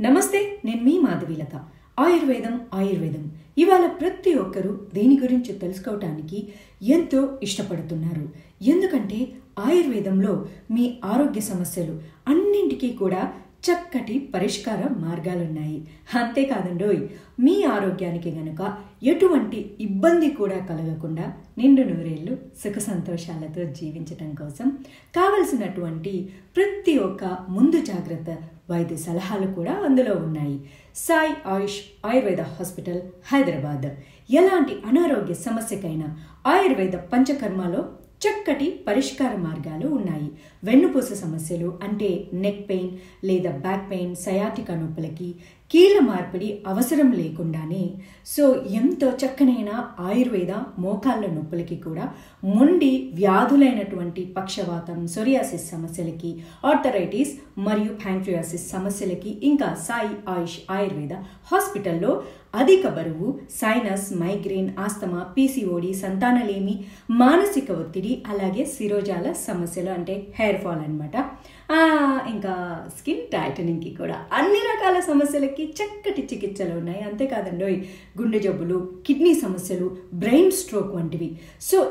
నమస్తే, నేను మీ మాధవీలత. ఆయుర్వేదం ఇవాళ ప్రతి ఒక్కరూ దీని గురించి తెలుసుకోవటానికి ఎంతో ఇష్టపడుతున్నారు. ఎందుకంటే ఆయుర్వేదంలో మీ ఆరోగ్య సమస్యలు అన్నింటికీ కూడా చక్కటి పరిష్కార మార్గాలున్నాయి. అంతేకాదండోయ్, మీ ఆరోగ్యానికి గనుక ఎటువంటి ఇబ్బంది కూడా కలగకుండా నిండు నూరేళ్లు సుఖ సంతోషాలతో జీవించటం కోసం కావలసినటువంటి ప్రతి ఒక్క ముందు జాగ్రత్త వైద్య సలహాలు కూడా అందులో ఉన్నాయి. సాయి ఆయుష్ ఆయుర్వేద హాస్పిటల్, హైదరాబాద్. ఎలాంటి అనారోగ్య సమస్యకైనా ఆయుర్వేద పంచకర్మలో చక్కటి పరిష్కార మార్గాలు ఉన్నాయి. వెన్నుపూస సమస్యలు అంటే నెక్ పెయిన్ లేదా బ్యాక్ పెయిన్, సయాటికా నొప్పులకి కీళ్ళ మార్పిడి అవసరం లేకుండానే ఎంతో చక్కనైన ఆయుర్వేద మోకాళ్ళ నొప్పులకి కూడా, మొండి వ్యాధులైనటువంటి పక్షవాతం, సోరియాసిస్ సమస్యలకి, ఆర్థరైటిస్ మరియు ప్యాంక్రియాసిస్ సమస్యలకి, ఇంకా సాయి ఆయుష్ ఆయుర్వేద హాస్పిటల్లో అధిక బరువు, సైనస్, మైగ్రేన్, ఆస్తమా, పీసీఓడి, సంతానలేమి, మానసిక ఒత్తిడి, అలాగే శిరోజాల సమస్యలు అంటే హెయిర్ ఫాల్ అనమాట. ఇంకా స్కిన్ టైటనింగ్కి కూడా అన్ని రకాల సమస్యలకి చక్కటి చికిత్సలు ఉన్నాయి. అంతేకాదండి, గుండె జబ్బులు, కిడ్నీ సమస్యలు, బ్రెయిన్ స్ట్రోక్ వంటివి.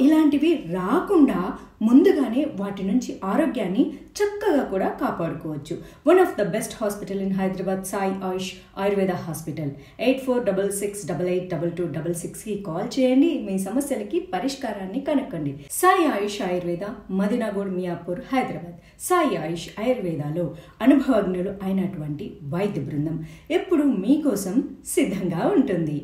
ఇలాంటివి రాకుండా ముందుగానే వాటి నుంచి ఆరోగ్యాన్ని చక్కగా కూడా కాపాడుకోవచ్చు. One of the best hospital in Hyderabad, Sai Ayush Ayurveda hospital. 8466882266కి కాల్ చేయండి. మీ సమస్యలకి పరిష్కారాన్ని కనుక్కోండి. సాయి ఆయుష్ ఆయుర్వేద, మదినాగూడ్, మియాపూర్, హైదరాబాద్. సాయి ఆయుష్ ఆయుర్వేదాలో అనుభవజ్ఞులు అయినటువంటి వైద్య బృందం ఎప్పుడు మీకోసం సిద్ధంగా ఉంటుంది.